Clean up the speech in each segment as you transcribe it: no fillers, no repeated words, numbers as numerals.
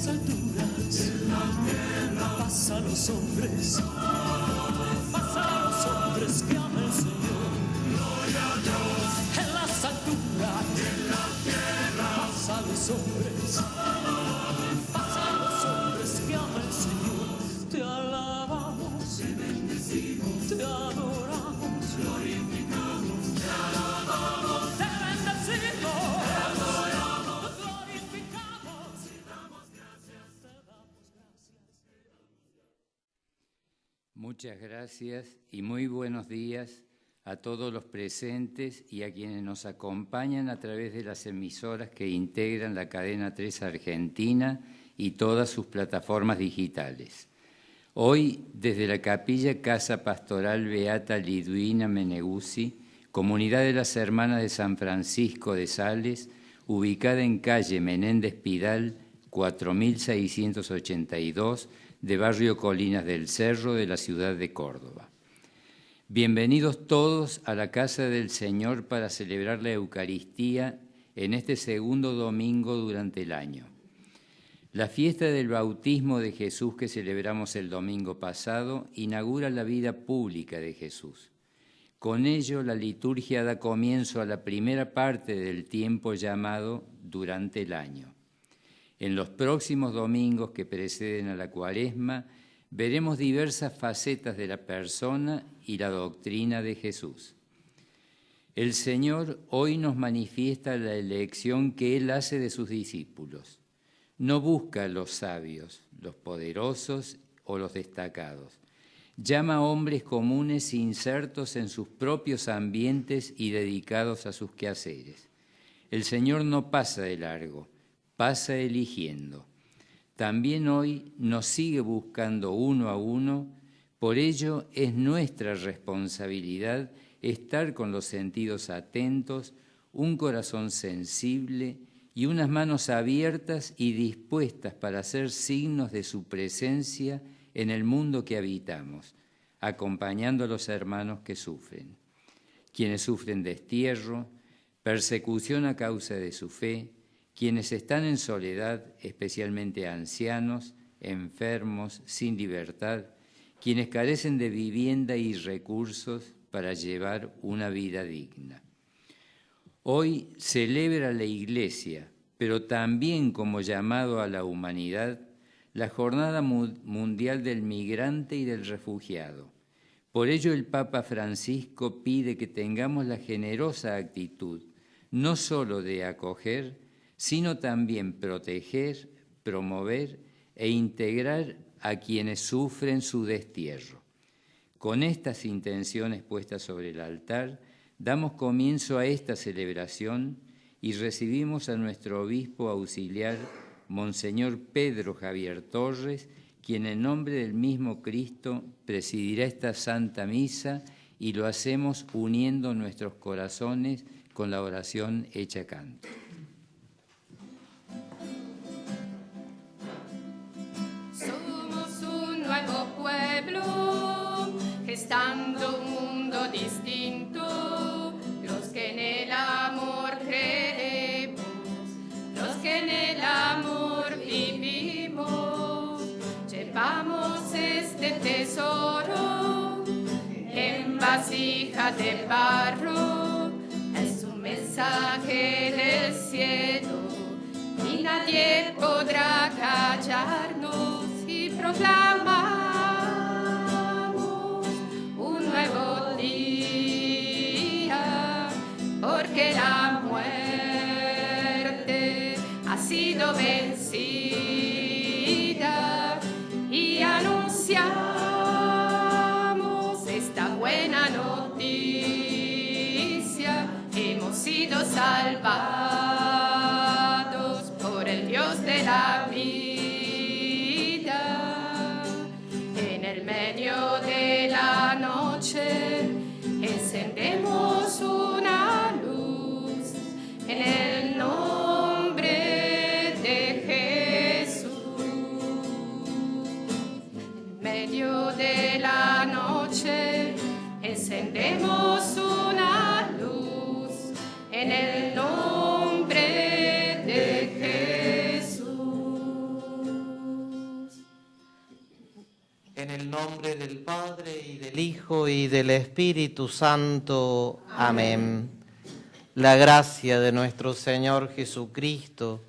las alturas, paz a los hombres, paz a los hombres que ama el Señor. Gloria a Dios. En las alturas, en la tierra, paz a los hombres, paz a los hombres que ama el Señor. Te alabamos, te bendecimos, te adoramos, glorificamos, te alabamos, te bendecimos, te adoramos, glorificamos, te damos gracias, te damos gracias. Muchas gracias y muy buenos días a todos los presentes y a quienes nos acompañan a través de las emisoras que integran la cadena 3 Argentina y todas sus plataformas digitales. Hoy, desde la Capilla Casa Pastoral Beata Liduina Meneguzzi, Comunidad de las Hermanas de San Francisco de Sales, ubicada en calle Menéndez Pidal, 4682, de Barrio Colinas del Cerro de la ciudad de Córdoba. Bienvenidos todos a la Casa del Señor para celebrar la Eucaristía en este segundo domingo durante el año. La fiesta del bautismo de Jesús que celebramos el domingo pasado inaugura la vida pública de Jesús. Con ello, la liturgia da comienzo a la primera parte del tiempo llamado durante el año. En los próximos domingos que preceden a la Cuaresma, veremos diversas facetas de la persona y la doctrina de Jesús. El Señor hoy nos manifiesta la elección que Él hace de sus discípulos. No busca a los sabios, los poderosos o los destacados. Llama a hombres comunes insertos en sus propios ambientes y dedicados a sus quehaceres. El Señor no pasa de largo, pasa eligiendo. También hoy nos sigue buscando uno a uno, por ello es nuestra responsabilidad estar con los sentidos atentos, un corazón sensible y unas manos abiertas y dispuestas para hacer signos de su presencia en el mundo que habitamos, acompañando a los hermanos que sufren, quienes sufren destierro, persecución a causa de su fe, quienes están en soledad, especialmente ancianos, enfermos, sin libertad, quienes carecen de vivienda y recursos para llevar una vida digna. Hoy celebra la Iglesia, pero también como llamado a la humanidad, la Jornada Mundial del Migrante y del Refugiado. Por ello el Papa Francisco pide que tengamos la generosa actitud, no solo de acoger, sino también proteger, promover e integrar a quienes sufren su destierro. Con estas intenciones puestas sobre el altar, damos comienzo a esta celebración y recibimos a nuestro obispo auxiliar, Monseñor Pedro Javier Torres, quien en nombre del mismo Cristo presidirá esta Santa Misa y lo hacemos uniendo nuestros corazones con la oración hecha canto. Gestando un mundo distinto, los que en el amor creemos, los que en el amor vivimos, llevamos este tesoro en vasija de barro, es un mensaje del cielo y nadie podrá callarnos y proclamar nuevo día, porque la muerte ha sido vencida y anunciamos esta buena noticia. Hemos sido salvados por el Dios de la vida. En el medio de la noche encendemos una luz en el nombre de Jesús. En medio de la noche encendemos una luz en el nombre de Jesús. del Padre, y del Hijo, y del Espíritu Santo. Amén. La gracia de nuestro Señor Jesucristo,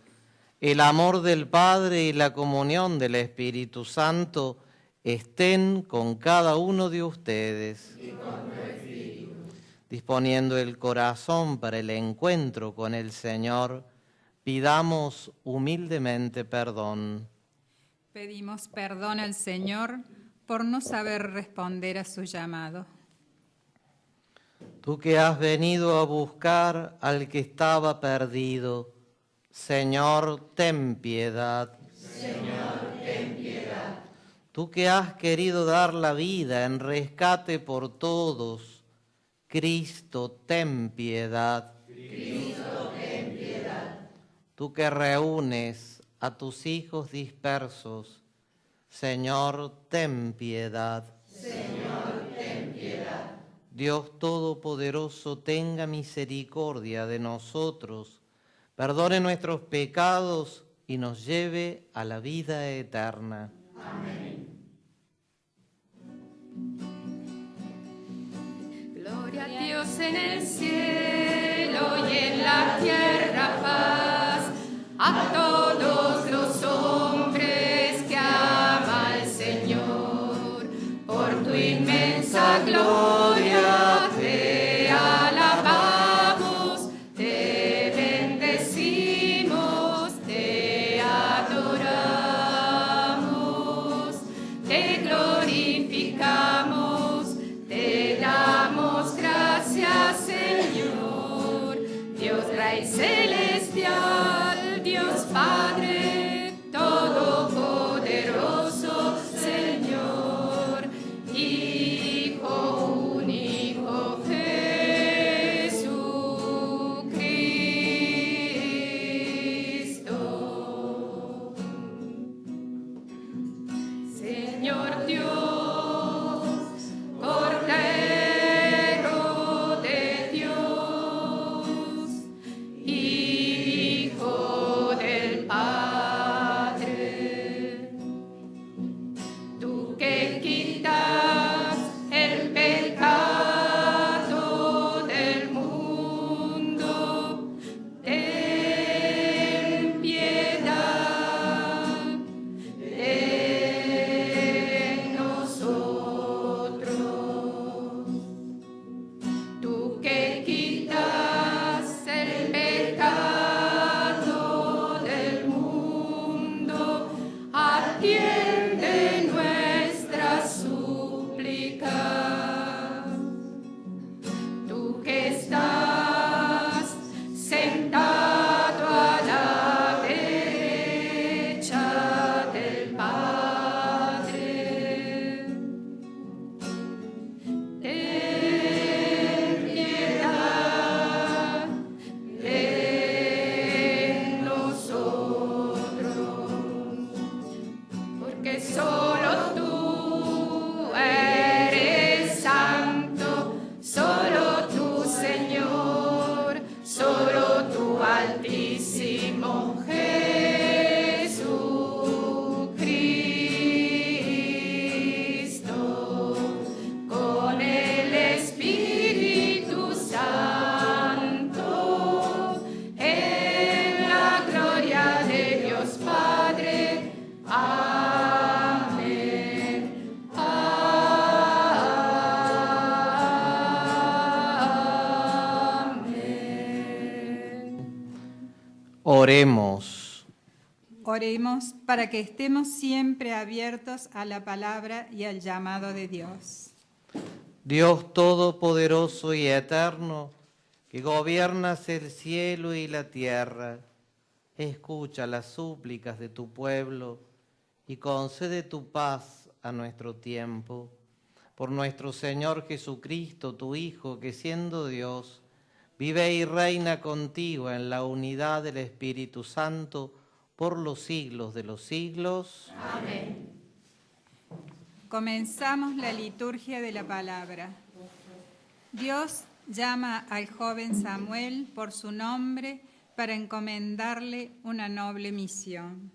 el amor del Padre y la comunión del Espíritu Santo estén con cada uno de ustedes. Y con tu espíritu. Disponiendo el corazón para el encuentro con el Señor, pidamos humildemente perdón. Pedimos perdón al Señor por no saber responder a su llamado. Tú que has venido a buscar al que estaba perdido, Señor, ten piedad. Señor, ten piedad. Tú que has querido dar la vida en rescate por todos, Cristo, ten piedad. Cristo, ten piedad. Tú que reúnes a tus hijos dispersos, Señor, ten piedad. Señor, ten piedad. Dios Todopoderoso, tenga misericordia de nosotros, perdone nuestros pecados y nos lleve a la vida eterna. Amén. Gloria a Dios en el cielo y en la tierra paz, a todos los hombres que ama el Señor. Por tu inmensa gloria te alabamos, te bendecimos, te adoramos, te glorificamos, te damos gracias, Señor, Dios Rey celestial, Dios Padre todopoderoso, Señor, Hijo único, Jesucristo. Señor Dios, Cordero de Dios, Hijo del Padre, tú que quitas el pecado del mundo, ten piedad de nosotros. Tú que quitas el pecado del mundo, atiende nuestra súplica. Tú que estás sentado a la derecha del Padre, ten piedad de nosotros, porque solo tú eres santo, solo tú, Señor, solo tú, Altísimo Jesucristo, con el Espíritu Santo, en la gloria de Dios Padre. Amén. Amén. Oremos. Oremos para que estemos siempre abiertos a la palabra y al llamado de Dios. Dios Todopoderoso y Eterno, que gobiernas el cielo y la tierra, escucha las súplicas de tu pueblo y concede tu paz a nuestro tiempo. Por nuestro Señor Jesucristo, tu Hijo, que siendo Dios, vive y reina contigo en la unidad del Espíritu Santo por los siglos de los siglos. Amén. Comenzamos la liturgia de la palabra. Dios llama al joven Samuel por su nombre para encomendarle una noble misión.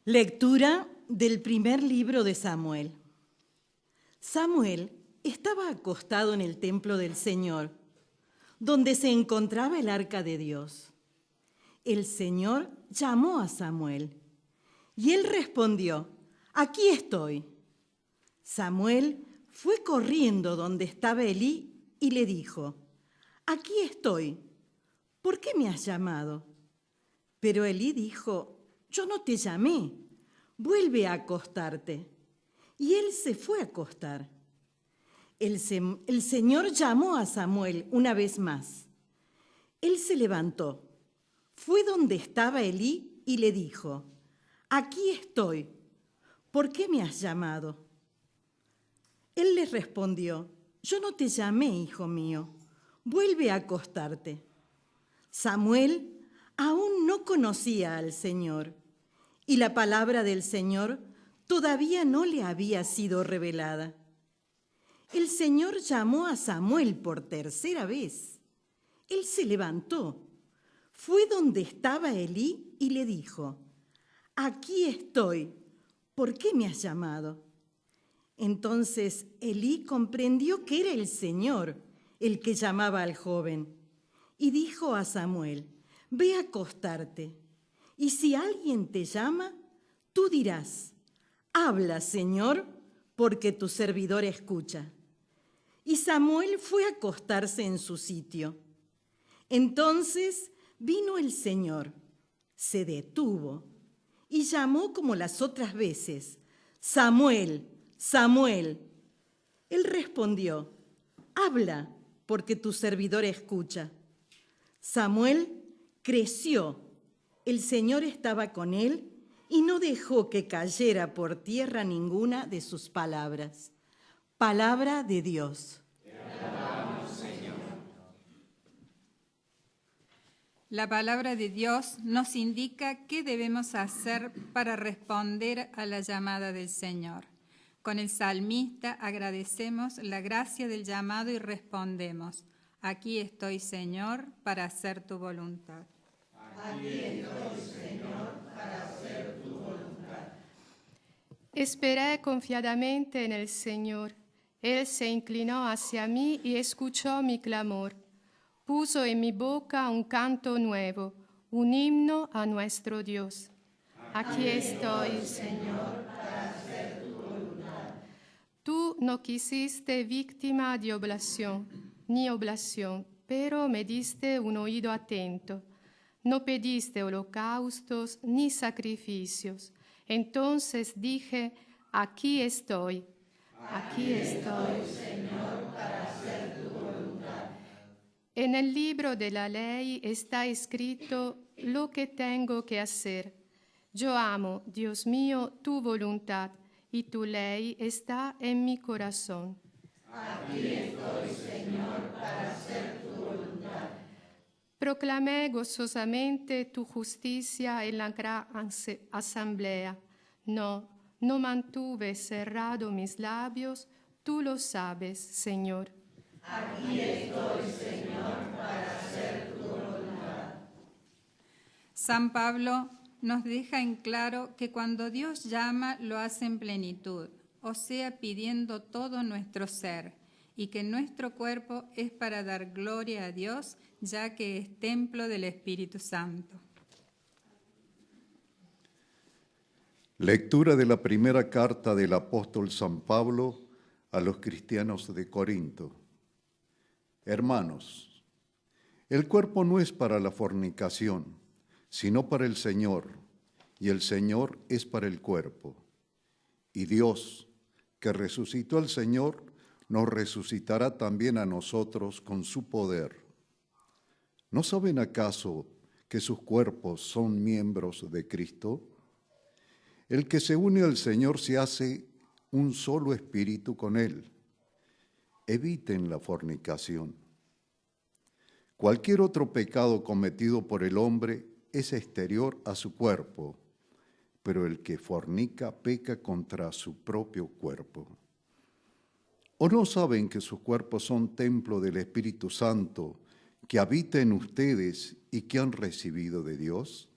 Lectura del primer libro de Samuel. Samuel estaba acostado en el templo del Señor, donde se encontraba el arca de Dios. El Señor llamó a Samuel, y él respondió: «Aquí estoy». Samuel fue corriendo donde estaba Elí y le dijo: «Aquí estoy. ¿Por qué me has llamado?» Pero Elí dijo: «Yo no te llamé. Vuelve a acostarte». Y él se fue a acostar. El Señor llamó a Samuel una vez más. Él se levantó, fue donde estaba Elí y le dijo: «Aquí estoy. ¿Por qué me has llamado?» Él le respondió: «Yo no te llamé, hijo mío. Vuelve a acostarte». Samuel aún no conocía al Señor, y la palabra del Señor todavía no le había sido revelada. El Señor llamó a Samuel por tercera vez. Él se levantó, fue donde estaba Elí y le dijo: «Aquí estoy. ¿Por qué me has llamado?» Entonces Elí comprendió que era el Señor el que llamaba al joven, y dijo a Samuel: «Ve a acostarte, y si alguien te llama, tú dirás: habla, Señor, porque tu servidor escucha». Y Samuel fue a acostarse en su sitio. Entonces vino el Señor, se detuvo y llamó como las otras veces: «Samuel, Samuel». Él respondió: «Habla, porque tu servidor escucha». Samuel creció, el Señor estaba con él y no dejó que cayera por tierra ninguna de sus palabras. Palabra de Dios. Te alabamos, Señor. La palabra de Dios nos indica qué debemos hacer para responder a la llamada del Señor. Con el salmista agradecemos la gracia del llamado y respondemos: «Aquí estoy, Señor, para hacer tu voluntad». Aquí estoy, Señor, para hacer tu voluntad. Esperé confiadamente en el Señor. Él se inclinó hacia mí y escuchó mi clamor. Puso en mi boca un canto nuevo, un himno a nuestro Dios. Aquí estoy, Señor, para hacer tu voluntad. Tú no quisiste víctima de oblación, ni oblación, pero me diste un oído atento. No pediste holocaustos ni sacrificios. Entonces dije: aquí estoy. Aquí estoy, Señor, para hacer tu voluntad. En el libro de la ley está escrito lo que tengo que hacer. Yo amo, Dios mío, tu voluntad, y tu ley está en mi corazón. Aquí estoy, Señor, para hacer tu voluntad. Proclamé gozosamente tu justicia en la gran asamblea. No mantuve cerrado mis labios, tú lo sabes, Señor. Aquí estoy, Señor, para hacer tu voluntad. San Pablo nos deja en claro que cuando Dios llama lo hace en plenitud, o sea, pidiendo todo nuestro ser, y que nuestro cuerpo es para dar gloria a Dios, ya que es templo del Espíritu Santo. Lectura de la primera carta del apóstol San Pablo a los cristianos de Corinto. Hermanos, el cuerpo no es para la fornicación, sino para el Señor, y el Señor es para el cuerpo. Y Dios, que resucitó al Señor, nos resucitará también a nosotros con su poder. ¿No saben acaso que sus cuerpos son miembros de Cristo? El que se une al Señor se hace un solo espíritu con Él. Eviten la fornicación. Cualquier otro pecado cometido por el hombre es exterior a su cuerpo, pero el que fornica peca contra su propio cuerpo. ¿O no saben que sus cuerpos son templo del Espíritu Santo, que habita en ustedes y que han recibido de Dios?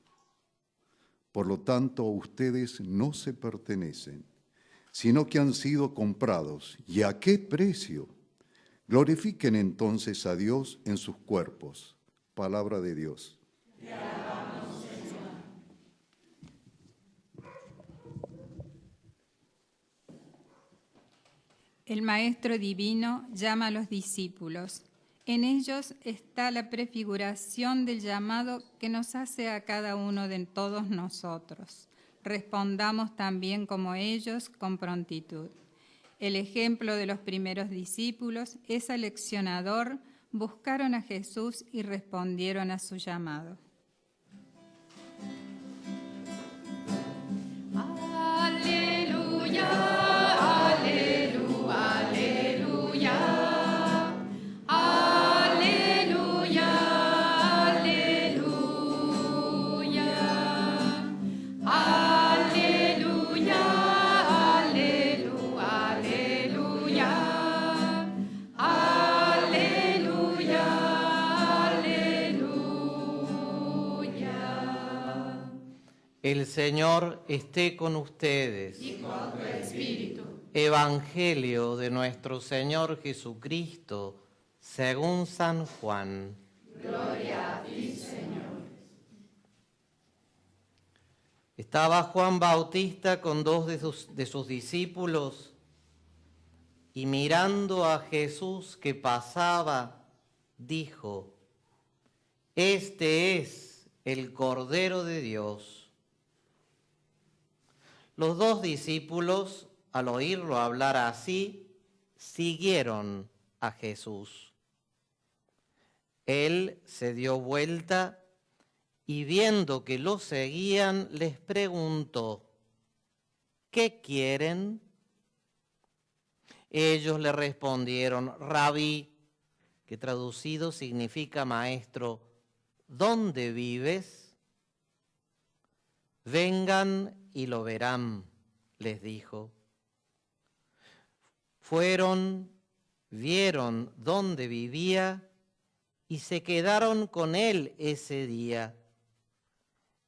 Por lo tanto, ustedes no se pertenecen, sino que han sido comprados. ¿Y a qué precio? Glorifiquen entonces a Dios en sus cuerpos. Palabra de Dios. Te alabamos, Señor. El Maestro Divino llama a los discípulos. En ellos está la prefiguración del llamado que nos hace a cada uno de todos nosotros. Respondamos también como ellos con prontitud. El ejemplo de los primeros discípulos es aleccionador. Buscaron a Jesús y respondieron a su llamado. Aleluya, aleluya, aleluya. Aleluya, aleluya. Aleluya, aleluya, aleluya. Aleluya, aleluya. El Señor esté con ustedes. Y con tu espíritu. Evangelio de nuestro Señor Jesucristo, según San Juan. Gloria a ti, Señor. Estaba Juan Bautista con dos de sus discípulos y mirando a Jesús que pasaba, dijo: Este es el Cordero de Dios. Los dos discípulos, al oírlo hablar así, siguieron a Jesús. Él se dio vuelta y viendo que lo seguían, les preguntó: ¿qué quieren? Ellos le respondieron: Rabí, que traducido significa maestro, ¿dónde vives? Vengan y lo verán, les dijo. Fueron, vieron dónde vivía y se quedaron con él ese día.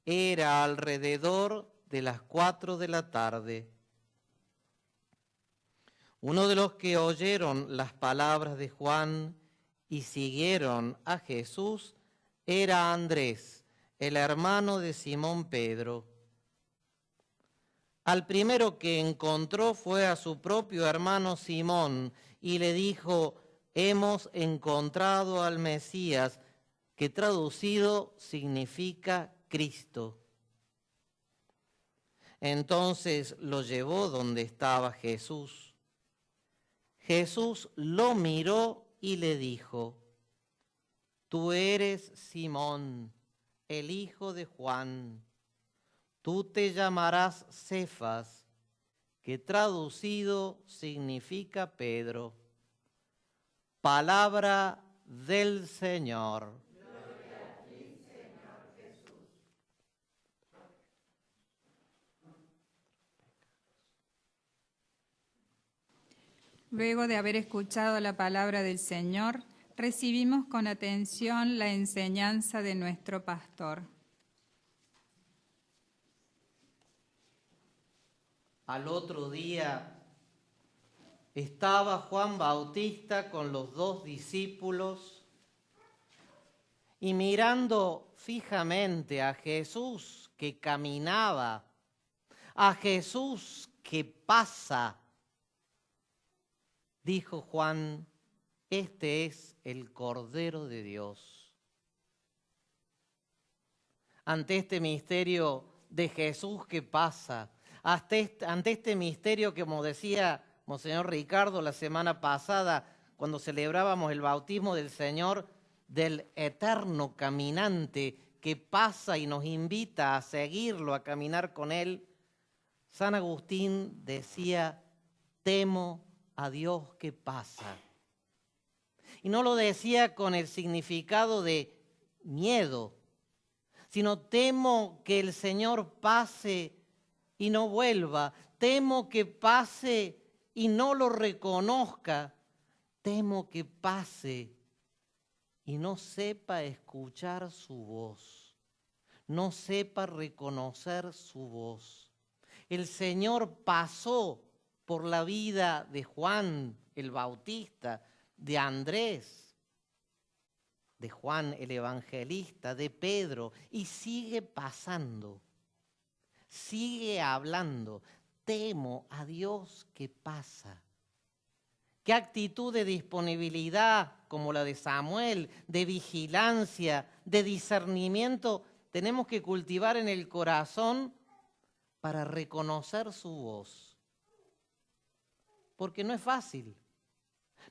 Era alrededor de las 4 de la tarde. Uno de los que oyeron las palabras de Juan y siguieron a Jesús era Andrés, el hermano de Simón Pedro. Al primero que encontró fue a su propio hermano Simón y le dijo: hemos encontrado al Mesías, que traducido significa Cristo. Entonces lo llevó donde estaba Jesús. Jesús lo miró y le dijo: tú eres Simón, el hijo de Juan. Tú te llamarás Cefas, que traducido significa Pedro. Palabra del Señor. Gloria a ti, Señor Jesús. Luego de haber escuchado la palabra del Señor, recibimos con atención la enseñanza de nuestro pastor. Al otro día estaba Juan Bautista con los dos discípulos y mirando fijamente a Jesús que caminaba, a Jesús que pasa, dijo Juan: este es el Cordero de Dios. Ante este misterio de Jesús que pasa, ante este misterio que, como decía Monseñor Ricardo la semana pasada, cuando celebrábamos el bautismo del Señor, del eterno caminante que pasa y nos invita a seguirlo, a caminar con Él, San Agustín decía: temo a Dios que pasa. Y no lo decía con el significado de miedo, sino temo que el Señor pase y no vuelva, temo que pase y no lo reconozca, temo que pase y no sepa escuchar su voz, no sepa reconocer su voz. El Señor pasó por la vida de Juan el Bautista, de Andrés, de Juan el Evangelista, de Pedro, y sigue pasando, sigue hablando. Temo a Dios que pasa. ¿Qué actitud de disponibilidad, como la de Samuel, de vigilancia, de discernimiento, tenemos que cultivar en el corazón para reconocer su voz? Porque no es fácil,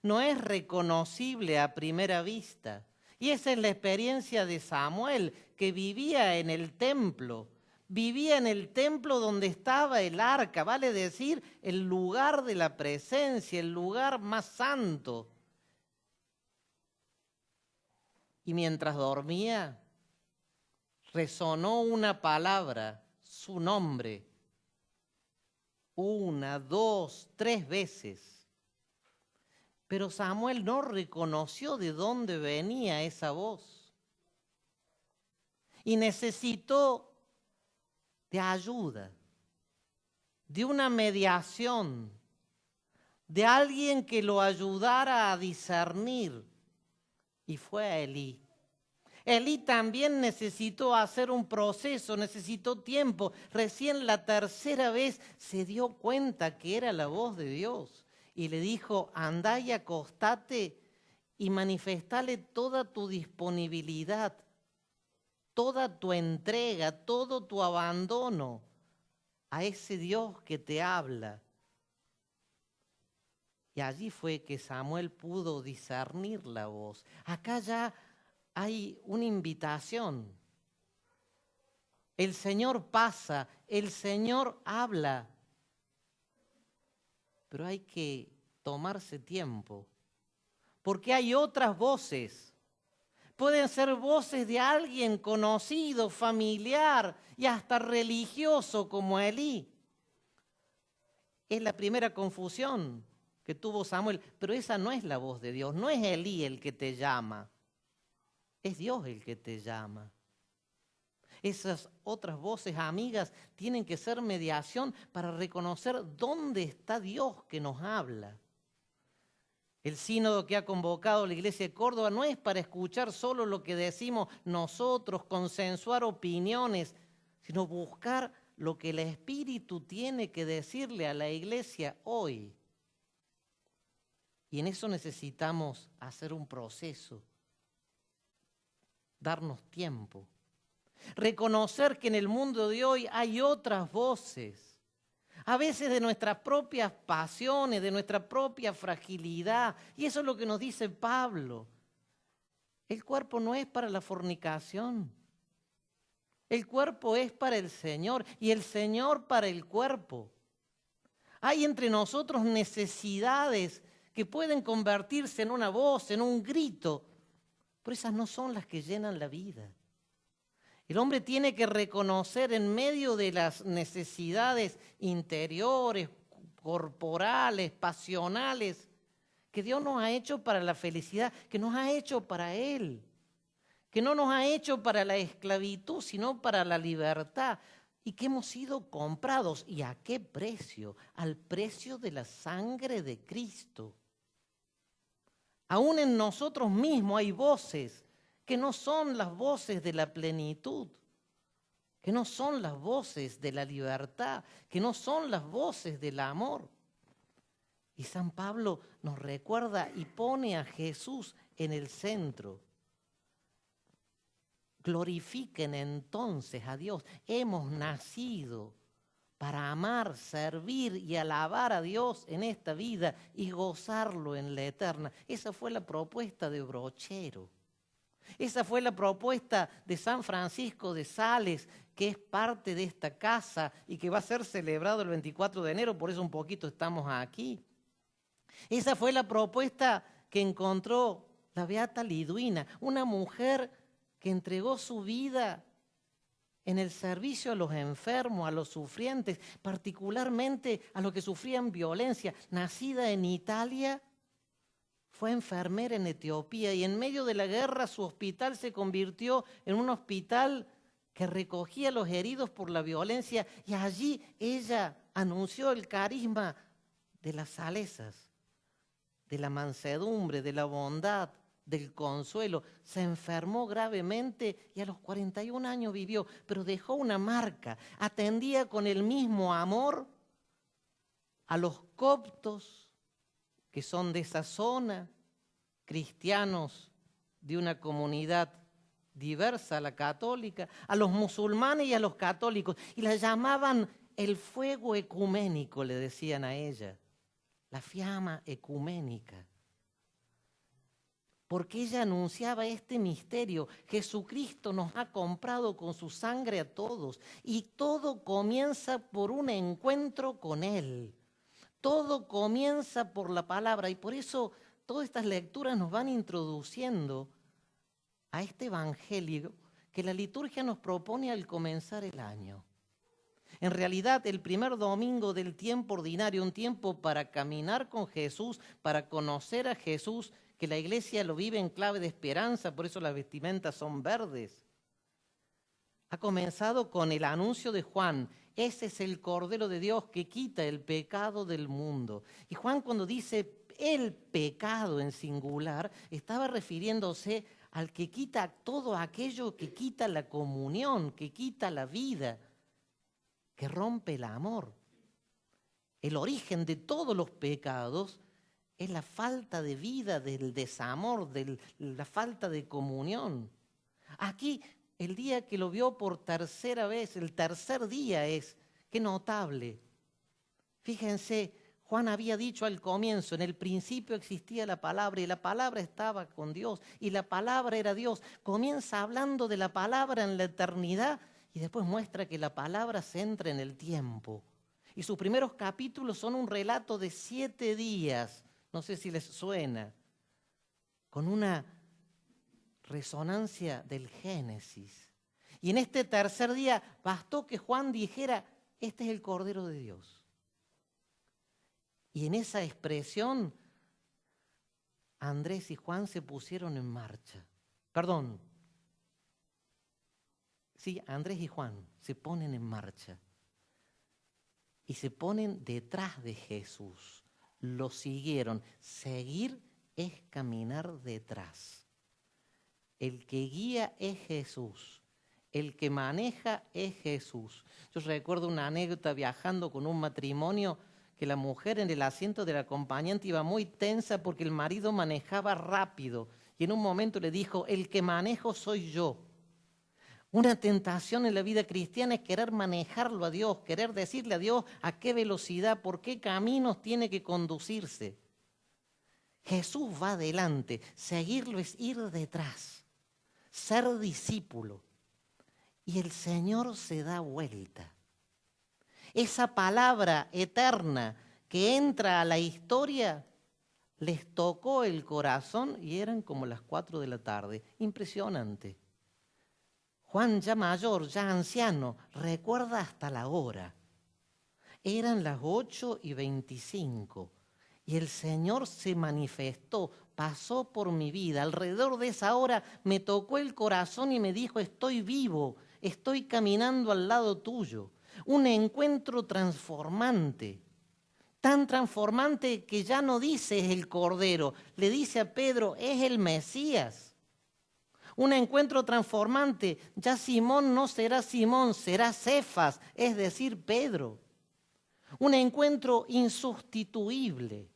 no es reconocible a primera vista. Y esa es la experiencia de Samuel, que vivía en el templo. Vivía en el templo donde estaba el arca, vale decir, el lugar de la presencia, el lugar más santo. Y mientras dormía, resonó una palabra, su nombre, 1, 2, 3 veces. Pero Samuel no reconoció de dónde venía esa voz. Y necesitó de ayuda, de una mediación, de alguien que lo ayudara a discernir. Y fue a Elí. Elí también necesitó hacer un proceso, necesitó tiempo. Recién la tercera vez se dio cuenta que era la voz de Dios. Y le dijo, andá y acostate y manifestale toda tu disponibilidad, toda tu entrega, todo tu abandono a ese Dios que te habla. Y allí fue que Samuel pudo discernir la voz. Acá ya hay una invitación. El Señor pasa, el Señor habla, pero hay que tomarse tiempo, porque hay otras voces. Pueden ser voces de alguien conocido, familiar y hasta religioso como Elí. Es la primera confusión que tuvo Samuel, pero esa no es la voz de Dios, no es Elí el que te llama, es Dios el que te llama. Esas otras voces amigas tienen que ser mediación para reconocer dónde está Dios que nos habla. El sínodo que ha convocado la Iglesia de Córdoba no es para escuchar solo lo que decimos nosotros, consensuar opiniones, sino buscar lo que el Espíritu tiene que decirle a la Iglesia hoy. Y en eso necesitamos hacer un proceso, darnos tiempo, reconocer que en el mundo de hoy hay otras voces. A veces de nuestras propias pasiones, de nuestra propia fragilidad. Y eso es lo que nos dice Pablo. El cuerpo no es para la fornicación. El cuerpo es para el Señor y el Señor para el cuerpo. Hay entre nosotros necesidades que pueden convertirse en una voz, en un grito, pero esas no son las que llenan la vida. El hombre tiene que reconocer en medio de las necesidades interiores, corporales, pasionales, que Dios nos ha hecho para la felicidad, que nos ha hecho para Él, que no nos ha hecho para la esclavitud, sino para la libertad, y que hemos sido comprados. ¿Y a qué precio? Al precio de la sangre de Cristo. Aún en nosotros mismos hay voces que no son las voces de la plenitud, que no son las voces de la libertad, que no son las voces del amor. Y San Pablo nos recuerda y pone a Jesús en el centro. Glorifiquen entonces a Dios. Hemos nacido para amar, servir y alabar a Dios en esta vida y gozarlo en la eterna. Esa fue la propuesta de Brochero. Esa fue la propuesta de San Francisco de Sales, que es parte de esta casa y que va a ser celebrado el 24 de enero, por eso un poquito estamos aquí. Esa fue la propuesta que encontró la beata Liduina, una mujer que entregó su vida en el servicio a los enfermos, a los sufrientes, particularmente a los que sufrían violencia. Nacida en Italia, fue enfermera en Etiopía y en medio de la guerra su hospital se convirtió en un hospital que recogía a los heridos por la violencia, y allí ella anunció el carisma de las salesas, de la mansedumbre, de la bondad, del consuelo. Se enfermó gravemente y a los 41 años vivió, pero dejó una marca. Atendía con el mismo amor a los coptos, que son de esa zona, cristianos de una comunidad diversa, la católica, a los musulmanes y a los católicos, y la llamaban el fuego ecuménico, le decían a ella, la fiamma ecuménica, porque ella anunciaba este misterio: Jesucristo nos ha comprado con su sangre a todos, y todo comienza por un encuentro con Él, todo comienza por la palabra, y por eso todas estas lecturas nos van introduciendo a este evangelio que la liturgia nos propone al comenzar el año. En realidad, el primer domingo del tiempo ordinario, un tiempo para caminar con Jesús, para conocer a Jesús, que la iglesia lo vive en clave de esperanza, por eso las vestimentas son verdes. Ha comenzado con el anuncio de Juan: ese es el Cordero de Dios que quita el pecado del mundo. Y Juan, cuando dice el pecado en singular, estaba refiriéndose al que quita todo aquello que quita la comunión, que quita la vida, que rompe el amor. El origen de todos los pecados es la falta de vida, del desamor, la falta de comunión. Aquí, el día que lo vio por tercera vez, el tercer día es, qué notable. Fíjense, Juan había dicho al comienzo: en el principio existía la palabra, y la palabra estaba con Dios, y la palabra era Dios. Comienza hablando de la palabra en la eternidad, y después muestra que la palabra se entra en el tiempo. Y sus primeros capítulos son un relato de 7 días, no sé si les suena, con una resonancia del Génesis. Y en este tercer día bastó que Juan dijera: este es el Cordero de Dios. Y en esa expresión, Andrés y Juan se pusieron en marcha. Perdón. Sí, Andrés y Juan se ponen en marcha. Y se ponen detrás de Jesús. Lo siguieron. Seguir es caminar detrás. El que guía es Jesús. El que maneja es Jesús. Yo recuerdo una anécdota viajando con un matrimonio, que la mujer en el asiento del acompañante iba muy tensa porque el marido manejaba rápido. Y en un momento le dijo: el que manejo soy yo. Una tentación en la vida cristiana es querer manejarlo a Dios, querer decirle a Dios a qué velocidad, por qué caminos tiene que conducirse. Jesús va adelante, seguirlo es ir detrás, ser discípulo. Y el Señor se da vuelta. Esa palabra eterna que entra a la historia les tocó el corazón y eran como las 4 de la tarde. Impresionante. Juan, ya mayor, ya anciano, recuerda hasta la hora. Eran las 8:25 y el Señor se manifestó, pasó por mi vida. Alrededor de esa hora me tocó el corazón y me dijo: estoy vivo, estoy caminando al lado tuyo. Un encuentro transformante, tan transformante que ya no dice es el Cordero, le dice a Pedro: es el Mesías. Un encuentro transformante, ya Simón no será Simón, será Cefas, es decir, Pedro. Un encuentro insustituible.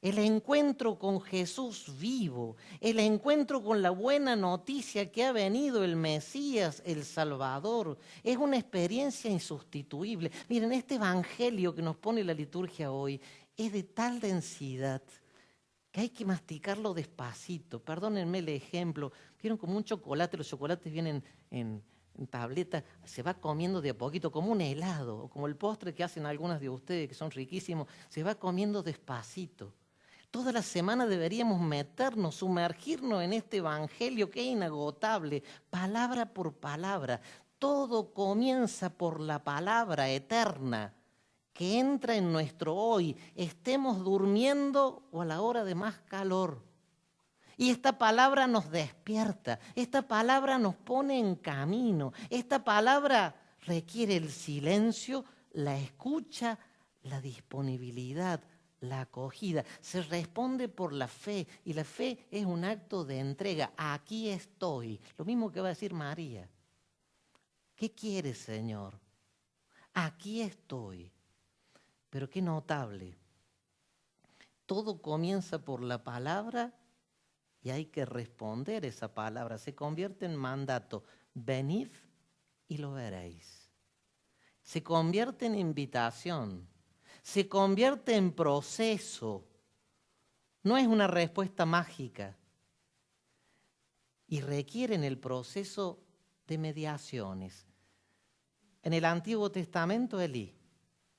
El encuentro con Jesús vivo, el encuentro con la buena noticia que ha venido el Mesías, el Salvador, es una experiencia insustituible. Miren, este evangelio que nos pone la liturgia hoy es de tal densidad que hay que masticarlo despacito. Perdónenme el ejemplo. ¿Vieron como un chocolate? Los chocolates vienen en tableta, se va comiendo de a poquito, como un helado, o como el postre que hacen algunas de ustedes que son riquísimos, se va comiendo despacito. Toda la semana deberíamos meternos, sumergirnos en este evangelio que es inagotable, palabra por palabra. Todo comienza por la palabra eterna que entra en nuestro hoy, estemos durmiendo o a la hora de más calor. Y esta palabra nos despierta, esta palabra nos pone en camino, esta palabra requiere el silencio, la escucha, la disponibilidad, la acogida. Se responde por la fe y la fe es un acto de entrega. Aquí estoy. Lo mismo que va a decir María. ¿Qué quieres, Señor? Aquí estoy. Pero qué notable. Todo comienza por la palabra y hay que responder esa palabra. Se convierte en mandato. Venid y lo veréis. Se convierte en invitación. Se convierte en proceso. No es una respuesta mágica. Y requiere en el proceso de mediaciones. En el Antiguo Testamento, Elí.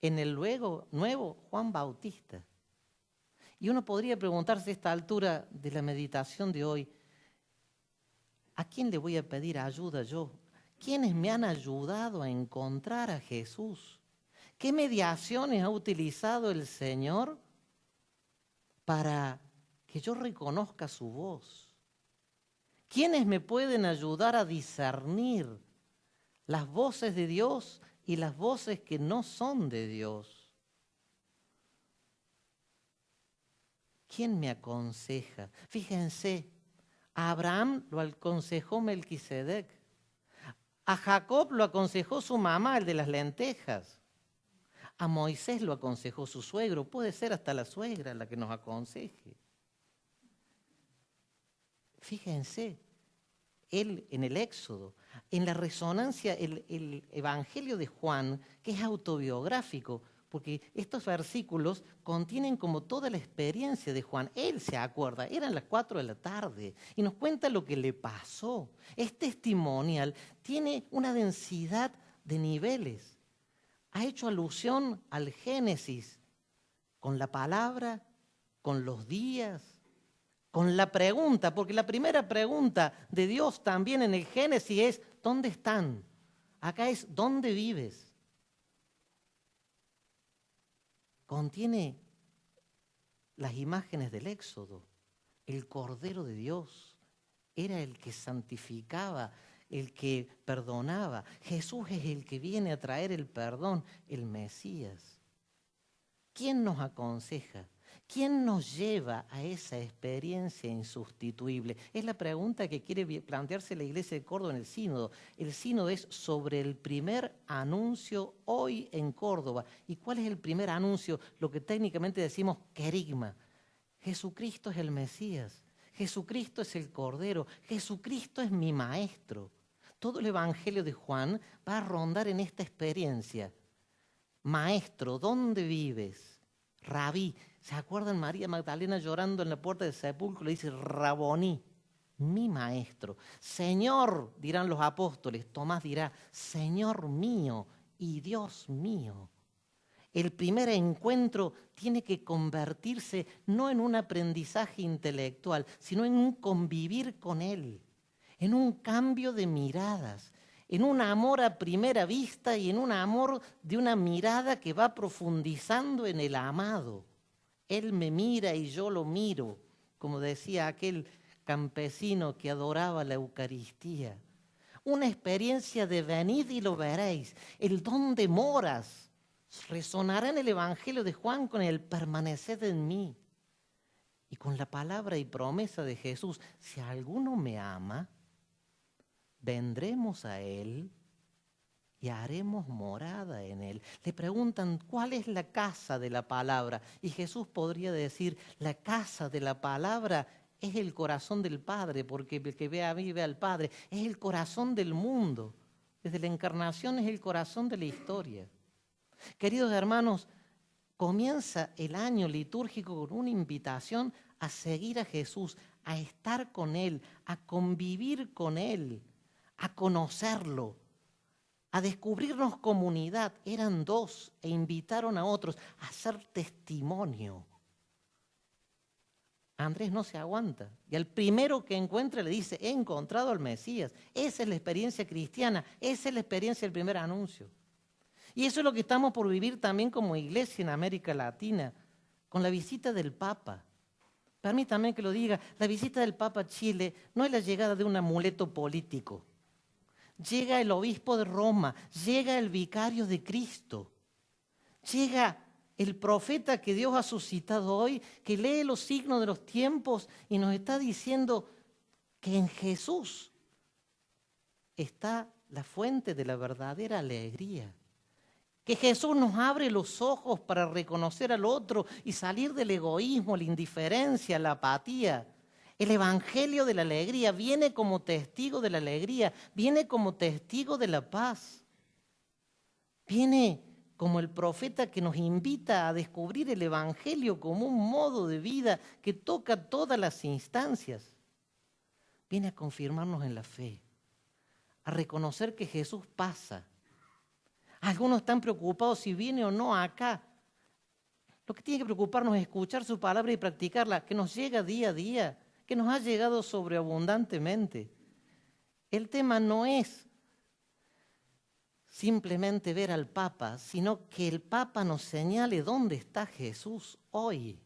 En el Nuevo, Juan Bautista. Y uno podría preguntarse a esta altura de la meditación de hoy, ¿a quién le voy a pedir ayuda yo? ¿Quiénes me han ayudado a encontrar a Jesús? ¿Qué mediaciones ha utilizado el Señor para que yo reconozca su voz? ¿Quiénes me pueden ayudar a discernir las voces de Dios y las voces que no son de Dios? ¿Quién me aconseja? Fíjense, a Abraham lo aconsejó Melquisedec. A Jacob lo aconsejó su mamá, el de las lentejas. A Moisés lo aconsejó su suegro. Puede ser hasta la suegra la que nos aconseje. Fíjense, él en el Éxodo, en la resonancia, el Evangelio de Juan, que es autobiográfico, porque estos versículos contienen como toda la experiencia de Juan. Él se acuerda, eran las 4 de la tarde y nos cuenta lo que le pasó. Es testimonial, tiene una densidad de niveles. Ha hecho alusión al Génesis con la palabra, con los días, con la pregunta, porque la primera pregunta de Dios también en el Génesis es ¿dónde están? Acá es ¿dónde vives? Contiene las imágenes del Éxodo. El Cordero de Dios era el que santificaba, el que perdonaba. Jesús es el que viene a traer el perdón, el Mesías. ¿Quién nos aconseja? ¿Quién nos lleva a esa experiencia insustituible? Es la pregunta que quiere plantearse la Iglesia de Córdoba en el Sínodo. El Sínodo es sobre el primer anuncio hoy en Córdoba. ¿Y cuál es el primer anuncio? Lo que técnicamente decimos querigma. Jesucristo es el Mesías. Jesucristo es el Cordero. Jesucristo es mi Maestro. Todo el Evangelio de Juan va a rondar en esta experiencia. Maestro, ¿dónde vives? Rabí. ¿Se acuerdan María Magdalena llorando en la puerta del sepulcro? Le dice, Raboní, mi maestro. Señor, dirán los apóstoles. Tomás dirá, Señor mío y Dios mío. El primer encuentro tiene que convertirse no en un aprendizaje intelectual, sino en un convivir con Él, en un cambio de miradas, en un amor a primera vista y en un amor de una mirada que va profundizando en el amado. Él me mira y yo lo miro, como decía aquel campesino que adoraba la Eucaristía. Una experiencia de venid y lo veréis. El dónde moras resonará en el Evangelio de Juan con el permaneced en mí. Y con la palabra y promesa de Jesús, si alguno me ama, vendremos a Él y haremos morada en Él. Le preguntan, ¿cuál es la casa de la palabra? Y Jesús podría decir, la casa de la palabra es el corazón del Padre, porque el que ve a mí ve al Padre. Es el corazón del mundo. Desde la encarnación es el corazón de la historia. Queridos hermanos, comienza el año litúrgico con una invitación a seguir a Jesús, a estar con Él, a convivir con Él, a conocerlo, a descubrirnos comunidad. Eran 2 e invitaron a otros a hacer testimonio. Andrés no se aguanta y al primero que encuentra le dice, he encontrado al Mesías. Esa es la experiencia cristiana, esa es la experiencia del primer anuncio. Y eso es lo que estamos por vivir también como iglesia en América Latina, con la visita del Papa. Permítame que lo diga, la visita del Papa a Chile no es la llegada de un amuleto político. Llega el obispo de Roma, llega el vicario de Cristo, llega el profeta que Dios ha suscitado hoy, que lee los signos de los tiempos y nos está diciendo que en Jesús está la fuente de la verdadera alegría. Que Jesús nos abre los ojos para reconocer al otro y salir del egoísmo, la indiferencia, la apatía. El evangelio de la alegría viene como testigo de la alegría, viene como testigo de la paz. Viene como el profeta que nos invita a descubrir el evangelio como un modo de vida que toca todas las instancias. Viene a confirmarnos en la fe, a reconocer que Jesús pasa. Algunos están preocupados si viene o no acá. Lo que tiene que preocuparnos es escuchar su palabra y practicarla, que nos llega día a día, que nos ha llegado sobreabundantemente. El tema no es simplemente ver al Papa, sino que el Papa nos señale dónde está Jesús hoy,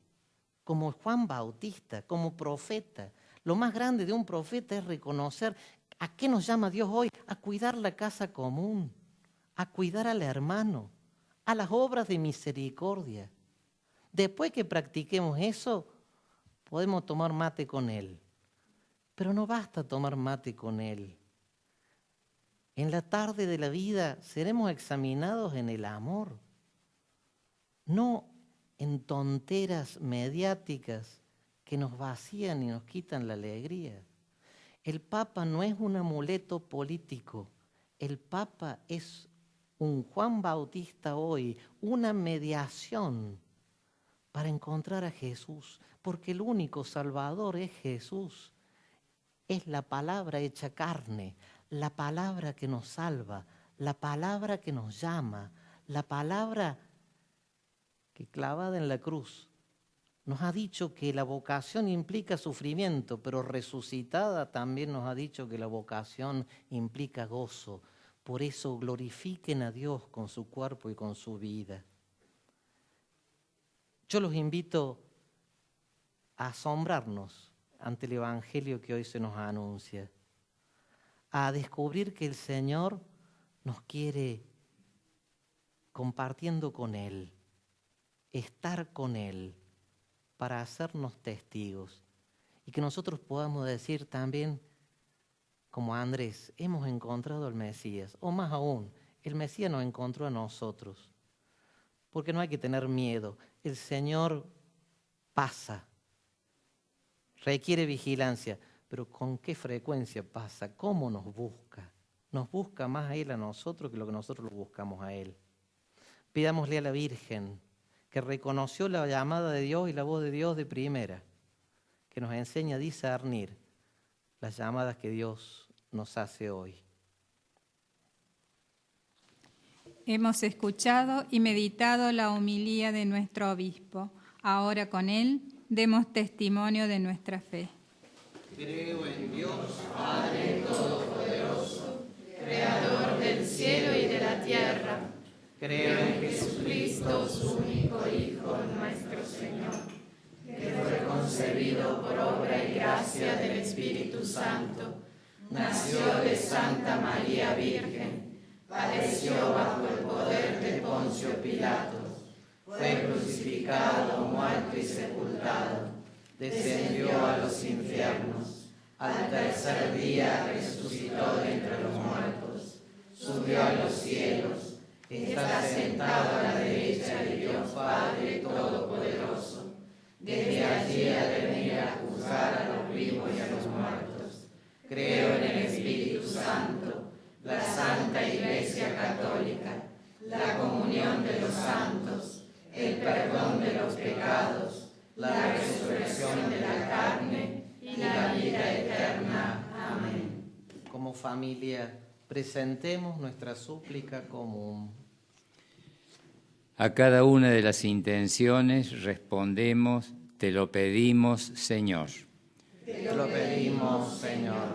como Juan Bautista, como profeta. Lo más grande de un profeta es reconocer a qué nos llama Dios hoy, a cuidar la casa común, a cuidar al hermano, a las obras de misericordia. Después que practiquemos eso, podemos tomar mate con Él. Pero no basta tomar mate con Él. En la tarde de la vida seremos examinados en el amor, no en tonteras mediáticas que nos vacían y nos quitan la alegría. El Papa no es un amuleto político, el Papa es un Juan Bautista hoy, una mediación para encontrar a Jesús, porque el único Salvador es Jesús. Es la palabra hecha carne, la palabra que nos salva, la palabra que nos llama, la palabra que clavada en la cruz nos ha dicho que la vocación implica sufrimiento, pero resucitada también nos ha dicho que la vocación implica gozo. Por eso glorifiquen a Dios con su cuerpo y con su vida. Yo los invito a asombrarnos ante el Evangelio que hoy se nos anuncia, a descubrir que el Señor nos quiere compartiendo con Él, estar con Él para hacernos testigos y que nosotros podamos decir también, como Andrés, hemos encontrado al Mesías, o más aún, el Mesías nos encontró a nosotros, porque no hay que tener miedo, el Señor pasa, requiere vigilancia, pero ¿con qué frecuencia pasa? ¿Cómo nos busca? Nos busca más a Él a nosotros que lo que nosotros lo buscamos a Él. Pidámosle a la Virgen, que reconoció la llamada de Dios y la voz de Dios de primera, que nos enseña a discernir las llamadas que Dios nos hace hoy. Hemos escuchado y meditado la homilía de nuestro obispo. Ahora con él demos testimonio de nuestra fe. Creo en Dios, Padre Todopoderoso, Creador del cielo y de la tierra. creo en Jesucristo, su único Hijo, nuestro Señor, que fue concebido por obra y gracia del Espíritu Santo, nació de Santa María Virgen, padeció bajo el poder de Poncio Pilato, fue crucificado, muerto y sepultado, descendió a los infiernos, al tercer día resucitó de entre los muertos, subió a los cielos, está sentado a la derecha de Dios Padre Todopoderoso. Desde allí ha de venir a juzgar a los vivos y a los muertos. Creo en el Espíritu Santo, la Santa Iglesia Católica, la comunión de los santos, el perdón de los pecados, la resurrección de la carne y la vida eterna. Amén. Como familia, presentemos nuestra súplica común. A cada una de las intenciones respondemos, te lo pedimos, Señor. Te lo pedimos, Señor.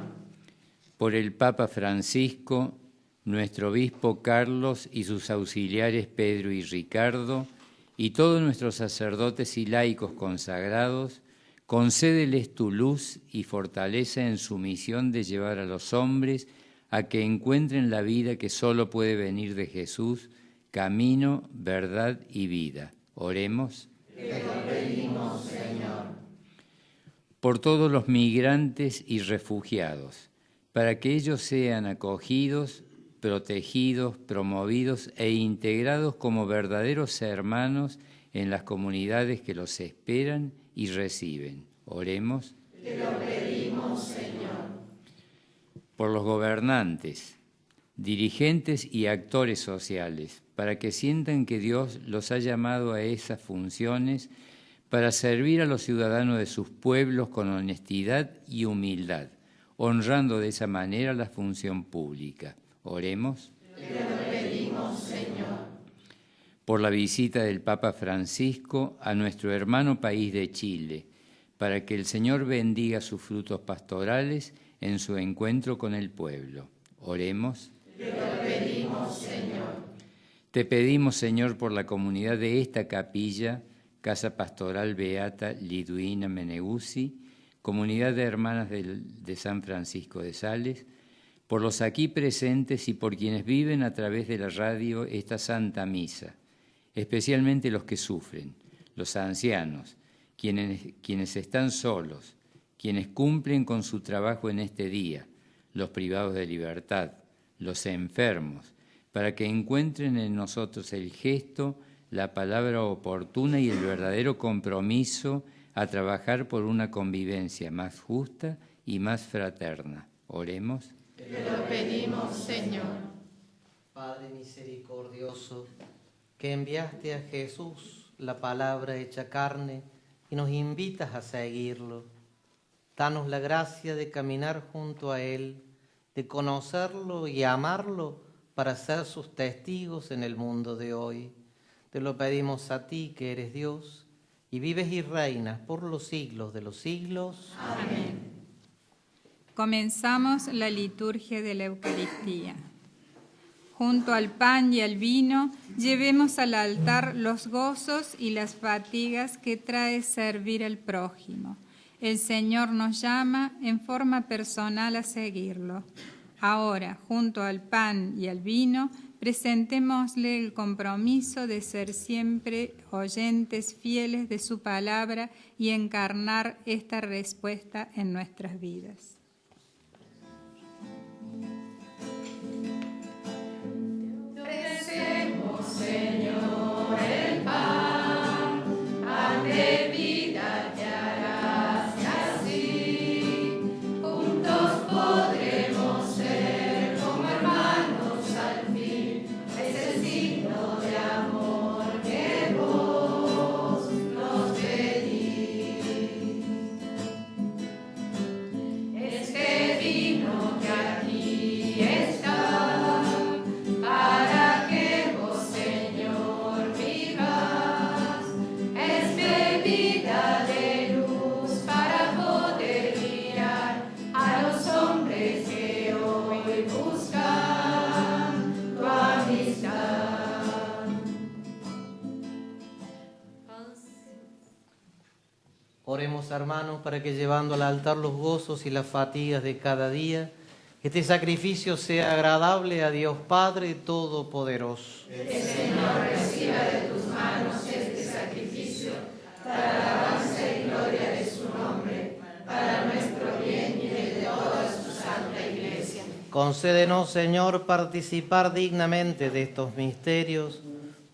Por el Papa Francisco, nuestro obispo Carlos y sus auxiliares Pedro y Ricardo, y todos nuestros sacerdotes y laicos consagrados, Concédeles tu luz y fortaleza en su misión de llevar a los hombres a que encuentren la vida que solo puede venir de Jesús, camino, verdad y vida. Oremos. Te lo pedimos, Señor. Por todos los migrantes y refugiados, para que ellos sean acogidos, protegidos, promovidos e integrados como verdaderos hermanos en las comunidades que los esperan y reciben. Oremos. Te lo pedimos, Señor. Por los gobernantes, dirigentes y actores sociales, para que sientan que Dios los ha llamado a esas funciones para servir a los ciudadanos de sus pueblos con honestidad y humildad, honrando de esa manera la función pública. Oremos. Te lo pedimos, Señor. Por la visita del Papa Francisco a nuestro hermano país de Chile, para que el Señor bendiga sus frutos pastorales en su encuentro con el pueblo. Oremos. Te lo pedimos, Señor. Te pedimos, Señor, por la comunidad de esta capilla, Casa Pastoral Beata Liduina Meneguzzi, comunidad de hermanas de San Francisco de Sales, por los aquí presentes y por quienes viven a través de la radio esta Santa Misa, especialmente los que sufren, los ancianos, quienes están solos, quienes cumplen con su trabajo en este día, los privados de libertad, los enfermos, para que encuentren en nosotros el gesto, la palabra oportuna y el verdadero compromiso a trabajar por una convivencia más justa y más fraterna. Oremos. Te lo pedimos, Señor. Padre misericordioso, que enviaste a Jesús, la palabra hecha carne, y nos invitas a seguirlo. Danos la gracia de caminar junto a Él, de conocerlo y amarlo para ser sus testigos en el mundo de hoy. Te lo pedimos a ti, que eres Dios, y vives y reinas por los siglos de los siglos. Amén. Comenzamos la liturgia de la Eucaristía. Junto al pan y al vino, llevemos al altar los gozos y las fatigas que trae servir al prójimo. El Señor nos llama en forma personal a seguirlo. Ahora, junto al pan y al vino, presentémosle el compromiso de ser siempre oyentes fieles de su palabra y encarnar esta respuesta en nuestras vidas. Señor, el pan de vida te harás, y así juntos podremos ser como hermanos al fin. Es el signo de amor que vos nos pedís. Este vino que aquí está, para que vos, Señor, vivas, es bebida de luz para poder guiar a los hombres que hoy buscan tu amistad. Oremos, hermanos, para que llevando al altar los gozos y las fatigas de cada día, este sacrificio sea agradable a Dios Padre Todopoderoso. El Señor reciba de tus manos este sacrificio para alabanza y gloria de su nombre, para nuestro bien y de toda su santa Iglesia. Concédenos, Señor, participar dignamente de estos misterios,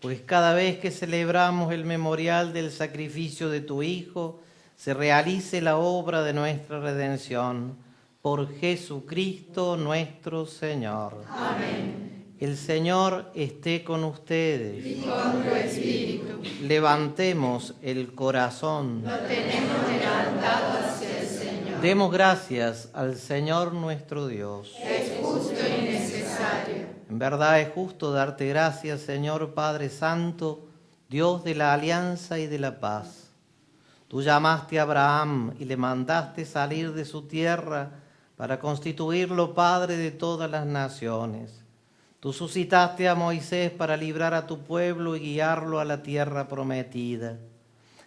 pues cada vez que celebramos el memorial del sacrificio de tu Hijo, se realice la obra de nuestra redención. Por Jesucristo nuestro Señor. Amén. El Señor esté con ustedes. Y con tu espíritu. Levantemos el corazón. Lo tenemos levantado hacia el Señor. Demos gracias al Señor nuestro Dios. Es justo y necesario. En verdad es justo darte gracias, Señor Padre Santo, Dios de la alianza y de la paz. Tú llamaste a Abraham y le mandaste salir de su tierra para constituirlo padre de todas las naciones. Tú suscitaste a Moisés para librar a tu pueblo y guiarlo a la tierra prometida.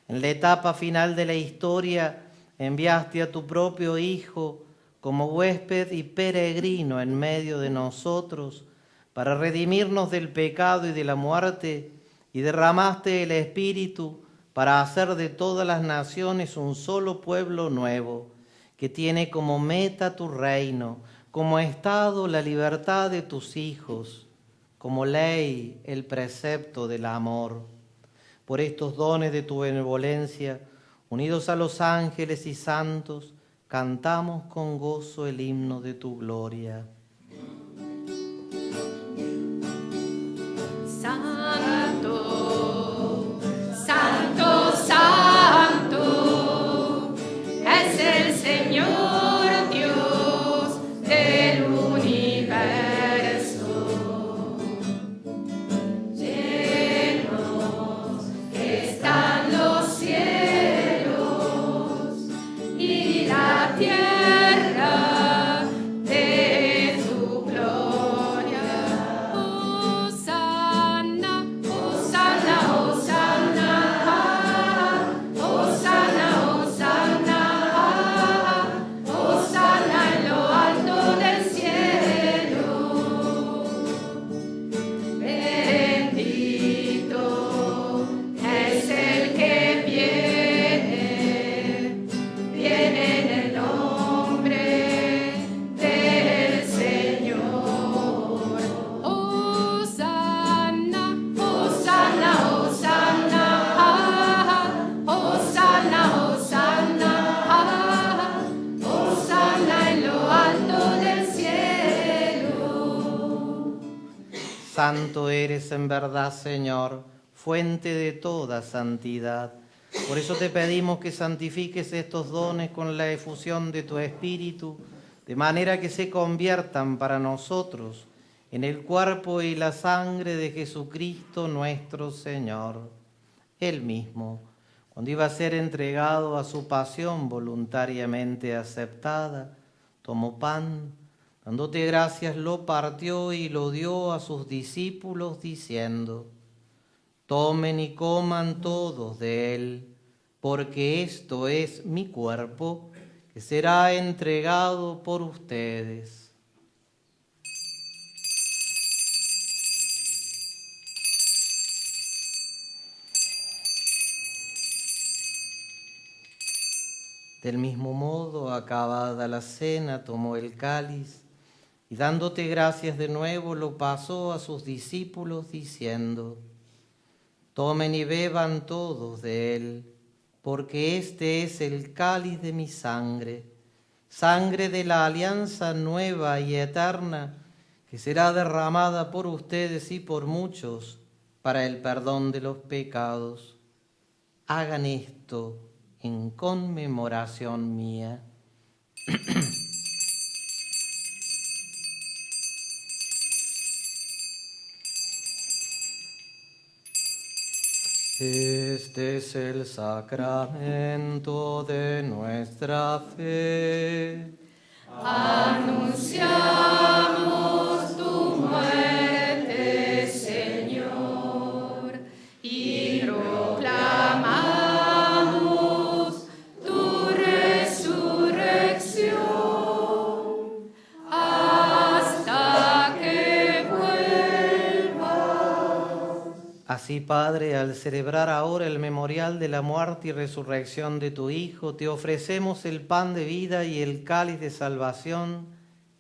En la etapa final de la historia, enviaste a tu propio Hijo como huésped y peregrino en medio de nosotros, para redimirnos del pecado y de la muerte, y derramaste el Espíritu para hacer de todas las naciones un solo pueblo nuevo, que tiene como meta tu reino, como estado la libertad de tus hijos, como ley el precepto del amor. Por estos dones de tu benevolencia, unidos a los ángeles y santos, cantamos con gozo el himno de tu gloria. Santo, santo, santo, es el Señor Dios del universo. Llenos están los cielos y la tierra de tu gloria. Hosanna, Hosanna, Hosanna, Hosanna, Hosanna, Hosanna en lo alto del cielo. Bendito es el que viene en el nombre del Señor. Hosanna, Hosanna, Hosanna, Hosanna, Hosanna, Hosanna en lo alto del cielo. Santo eres en verdad, Señor, fuente de toda santidad. Por eso te pedimos que santifiques estos dones con la efusión de tu Espíritu, de manera que se conviertan para nosotros en el cuerpo y la sangre de Jesucristo nuestro Señor. Él mismo, cuando iba a ser entregado a su pasión voluntariamente aceptada, tomó pan, dándote gracias, lo partió y lo dio a sus discípulos, diciendo: tomen y coman todos de él, porque esto es mi cuerpo, que será entregado por ustedes. Del mismo modo, acabada la cena, tomó el cáliz y dándote gracias de nuevo, lo pasó a sus discípulos, diciendo: tomen y beban todos de él, porque este es el cáliz de mi sangre, sangre de la alianza nueva y eterna, que será derramada por ustedes y por muchos para el perdón de los pecados. Hagan esto en conmemoración mía. Este es el sacramento de nuestra fe. Anunciamos tu muerte, Señor, y proclamamos tu resurrección hasta que vuelvas. Así, Padre, al celebrar ahora el memorial de la muerte y resurrección de tu Hijo, te ofrecemos el pan de vida y el cáliz de salvación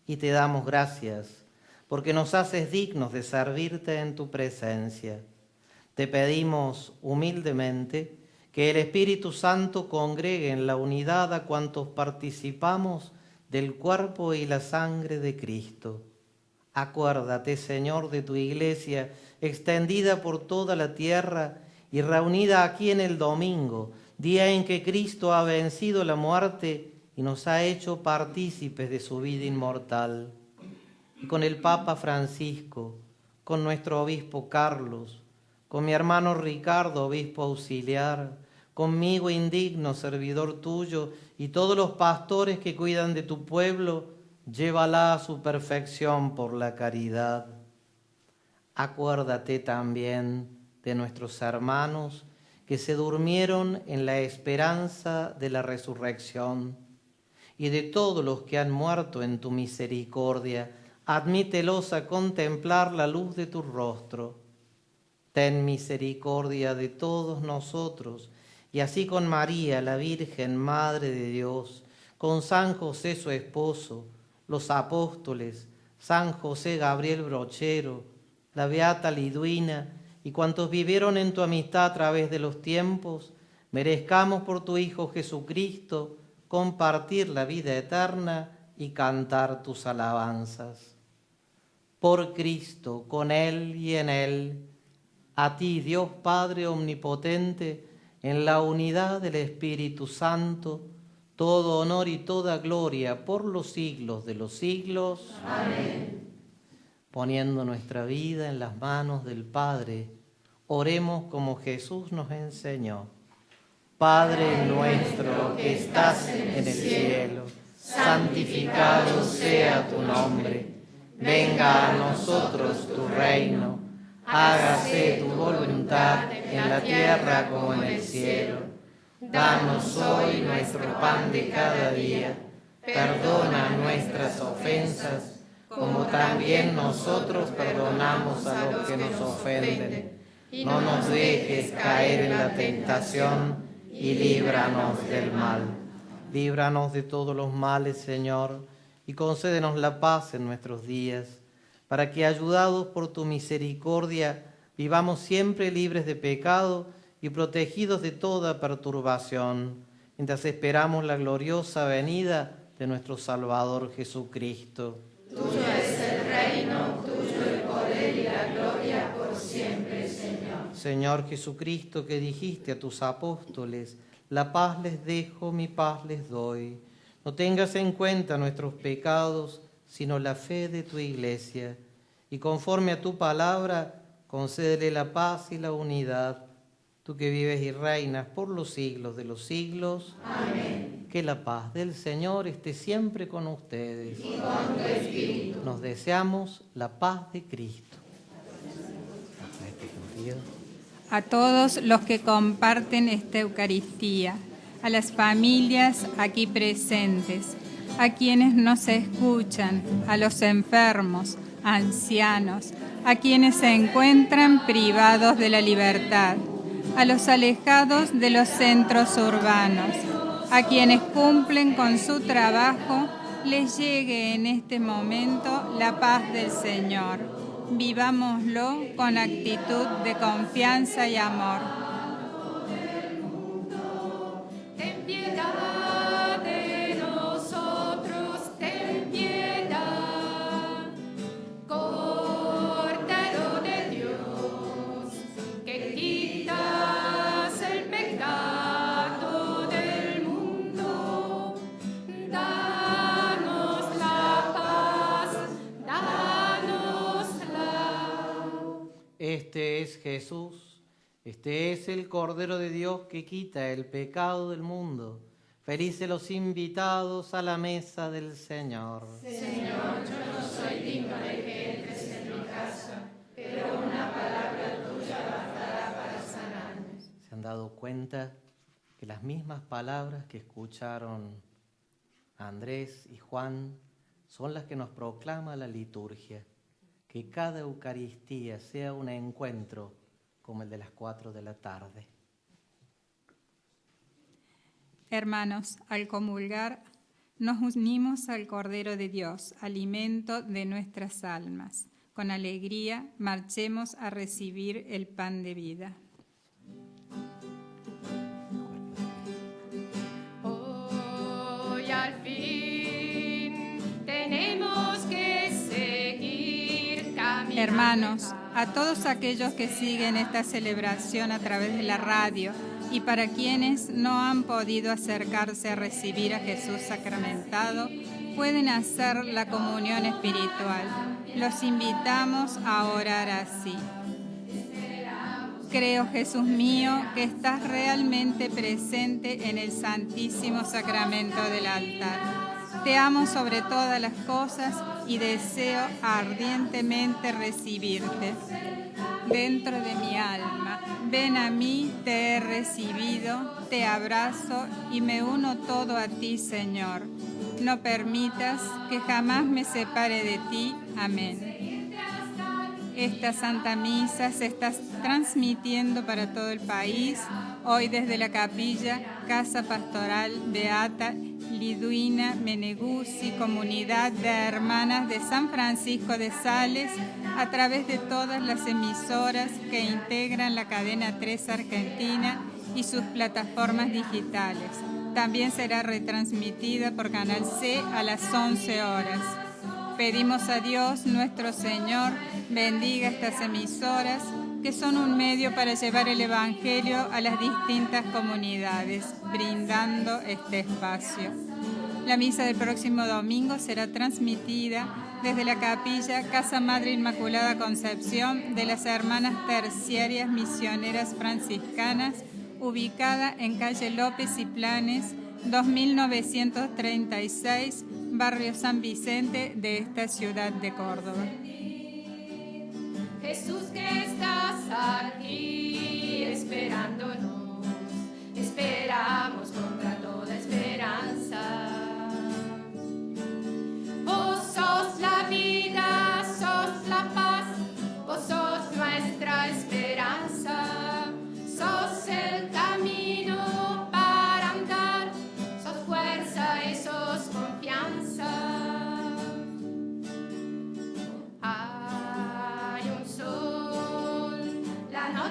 y te damos gracias, porque nos haces dignos de servirte en tu presencia. Te pedimos humildemente que el Espíritu Santo congregue en la unidad a cuantos participamos del cuerpo y la sangre de Cristo. Acuérdate, Señor, de tu Iglesia, extendida por toda la tierra y reunida aquí en el domingo, día en que Cristo ha vencido la muerte y nos ha hecho partícipes de su vida inmortal. Y con el Papa Francisco, con nuestro obispo Carlos, con mi hermano Ricardo, obispo auxiliar, conmigo indigno servidor tuyo y todos los pastores que cuidan de tu pueblo, llévala a su perfección por la caridad. Acuérdate también de nuestros hermanos que se durmieron en la esperanza de la resurrección, y de todos los que han muerto en tu misericordia, admítelos a contemplar la luz de tu rostro. Ten misericordia de todos nosotros, y así con María, la Virgen Madre de Dios, con San José su esposo, los apóstoles, San José Gabriel Brochero, la Beata Liduina, y cuantos vivieron en tu amistad a través de los tiempos, merezcamos por tu Hijo Jesucristo compartir la vida eterna y cantar tus alabanzas. Por Cristo, con Él y en Él, a ti, Dios Padre omnipotente, en la unidad del Espíritu Santo, todo honor y toda gloria por los siglos de los siglos. Amén. Poniendo nuestra vida en las manos del Padre, oremos como Jesús nos enseñó. Padre nuestro que estás en el cielo, santificado sea tu nombre. Venga a nosotros tu reino. Hágase tu voluntad en la tierra como en el cielo. Danos hoy nuestro pan de cada día. Perdona nuestras ofensas, como también nosotros perdonamos a los que nos ofenden. No nos dejes caer en la tentación y líbranos del mal. Líbranos de todos los males, Señor, y concédenos la paz en nuestros días, para que, ayudados por tu misericordia, vivamos siempre libres de pecado y protegidos de toda perturbación, mientras esperamos la gloriosa venida de nuestro Salvador Jesucristo. Tuyo es el reino, tuyo el poder y la gloria por siempre, Señor. Señor Jesucristo, que dijiste a tus apóstoles, la paz les dejo, mi paz les doy. No tengas en cuenta nuestros pecados, sino la fe de tu Iglesia. Y conforme a tu palabra, concédele la paz y la unidad. Tú que vives y reinas por los siglos de los siglos. Amén. Que la paz del Señor esté siempre con ustedes. Y con tu espíritu. Nos deseamos la paz de Cristo. A todos los que comparten esta Eucaristía, a las familias aquí presentes, a quienes nos escuchan, a los enfermos, ancianos, a quienes se encuentran privados de la libertad, a los alejados de los centros urbanos, a quienes cumplen con su trabajo, les llegue en este momento la paz del Señor. Vivámoslo con actitud de confianza y amor. Ten piedad de nosotros, ten piedad, Cordero de Dios, que quitas el pecado del mundo, danos la paz, Este es Jesús, este es el Cordero de Dios que quita el pecado del mundo. Felices los invitados a la mesa del Señor. Señor, yo no soy digno de que entres en mi casa, pero una palabra tuya bastará para sanarme. ¿Se han dado cuenta que las mismas palabras que escucharon Andrés y Juan son las que nos proclama la liturgia? Que cada Eucaristía sea un encuentro como el de las 4 de la tarde. Hermanos, al comulgar, nos unimos al Cordero de Dios, alimento de nuestras almas. Con alegría, marchemos a recibir el pan de vida. Hoy al fin tenemos que seguir caminando. Hermanos, a todos aquellos que siguen esta celebración a través de la radio y para quienes no han podido acercarse a recibir a Jesús sacramentado, pueden hacer la comunión espiritual. Los invitamos a orar así. Creo, Jesús mío, que estás realmente presente en el Santísimo Sacramento del altar. Te amo sobre todas las cosas y deseo ardientemente recibirte. dentro de mi alma. Ven a mí, te he recibido, te abrazo y me uno todo a ti, Señor. No permitas que jamás me separe de ti. Amén. Esta Santa Misa se está transmitiendo para todo el país, hoy desde la capilla Casa Pastoral Beata Liduina Meneguzzi, Comunidad de Hermanas de San Francisco de Sales, a través de todas las emisoras que integran la cadena 3 Argentina y sus plataformas digitales. También será retransmitida por Canal C a las 11 horas. Pedimos a Dios, nuestro Señor, bendiga estas emisoras, que son un medio para llevar el Evangelio a las distintas comunidades, brindando este espacio. La misa del próximo domingo será transmitida desde la capilla Casa Madre Inmaculada Concepción de las Hermanas Terciarias Misioneras Franciscanas, ubicada en calle López y Planes, 2936, barrio San Vicente de esta ciudad de Córdoba. Jesús, que estás aquí esperándonos, esperamos contra toda esperanza. Vos sos la vida, sos la paz, vos sos nuestra esperanza, sos el camino para andar, sos fuerza y sos confianza.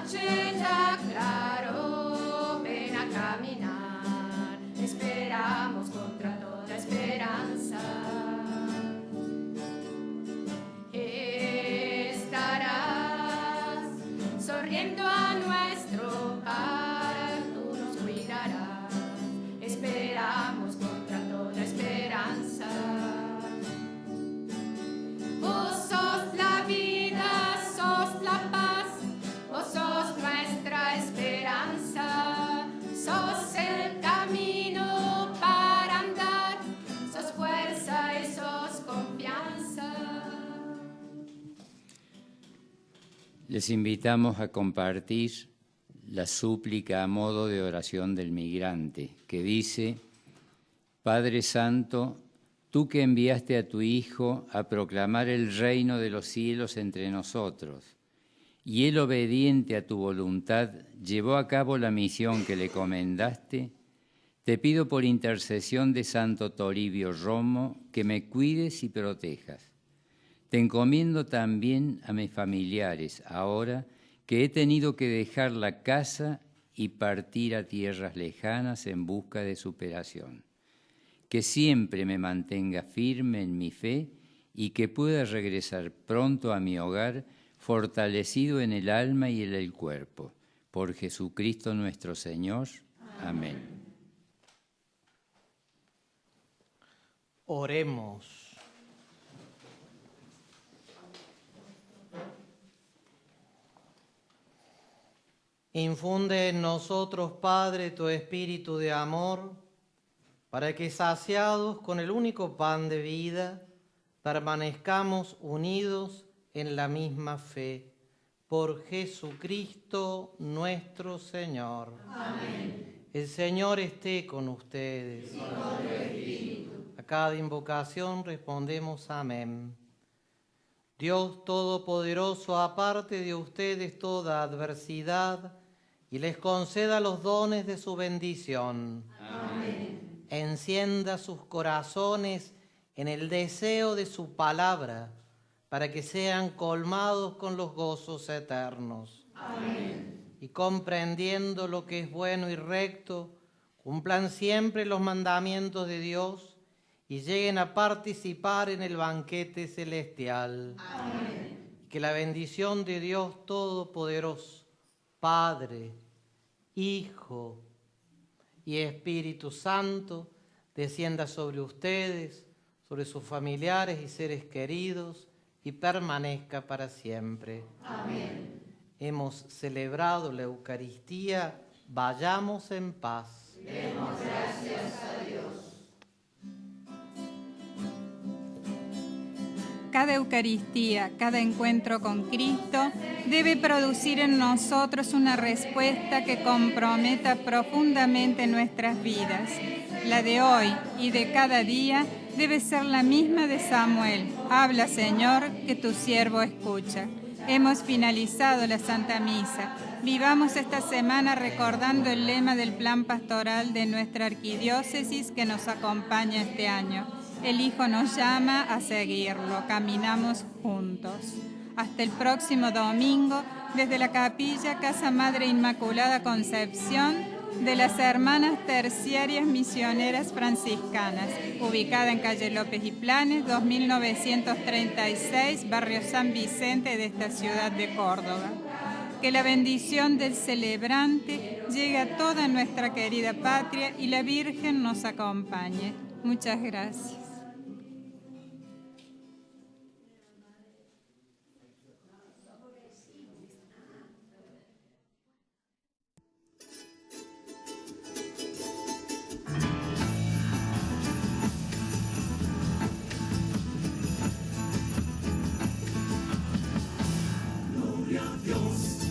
Ya claro, ven a caminar, esperamos contra toda esperanza. Estarás sonriendo a nuestro par, tú nos cuidarás, esperamos contra toda esperanza. Vos sos la vida, sos la paz, vos sos nuestra esperanza, sos el camino para andar, sos fuerza y sos confianza. Les invitamos a compartir la súplica a modo de oración del migrante, que dice: Padre Santo, tú que enviaste a tu Hijo a proclamar el reino de los cielos entre nosotros, y él, obediente a tu voluntad, llevó a cabo la misión que le comendaste, te pido por intercesión de Santo Toribio Romo que me cuides y protejas. Te encomiendo también a mis familiares, ahora que he tenido que dejar la casa y partir a tierras lejanas en busca de superación. Que siempre me mantenga firme en mi fe y que pueda regresar pronto a mi hogar, fortalecido en el alma y en el cuerpo. Por Jesucristo nuestro Señor. Amén. Oremos. Infunde en nosotros, Padre, tu espíritu de amor, para que, saciados con el único pan de vida, permanezcamos unidos en la misma fe. Por Jesucristo nuestro Señor. Amén. El Señor esté con ustedes. Y con tu espíritu. A cada invocación respondemos amén. Dios Todopoderoso, aparte de ustedes toda adversidad y les conceda los dones de su bendición. Amén. Encienda sus corazones en el deseo de su palabra, para que sean colmados con los gozos eternos. Amén. Y comprendiendo lo que es bueno y recto, cumplan siempre los mandamientos de Dios y lleguen a participar en el banquete celestial. Amén. Que la bendición de Dios Todopoderoso, Padre, Hijo y Espíritu Santo, descienda sobre ustedes, sobre sus familiares y seres queridos, y permanezca para siempre. Amén. Hemos celebrado la Eucaristía, vayamos en paz. Demos gracias a Dios. Cada Eucaristía, cada encuentro con Cristo debe producir en nosotros una respuesta que comprometa profundamente nuestras vidas. La de hoy y de cada día debe ser la misma de Samuel. Habla, Señor, que tu siervo escucha. Hemos finalizado la Santa Misa. Vivamos esta semana recordando el lema del plan pastoral de nuestra arquidiócesis que nos acompaña este año. El Hijo nos llama a seguirlo. Caminamos juntos. Hasta el próximo domingo, desde la Capilla Casa Madre Inmaculada Concepción de las Hermanas Terciarias Misioneras Franciscanas, ubicada en calle López y Planes, 2936, barrio San Vicente de esta ciudad de Córdoba. Que la bendición del celebrante llegue a toda nuestra querida patria y la Virgen nos acompañe. Muchas gracias.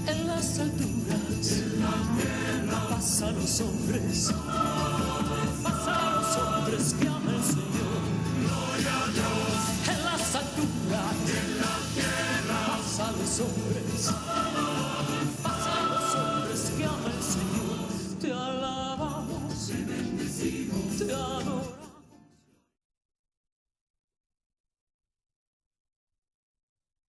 En las alturas, paz a los hombres, paz a los hombres que ama el Señor. Gloria a Dios. En las alturas, paz a los hombres.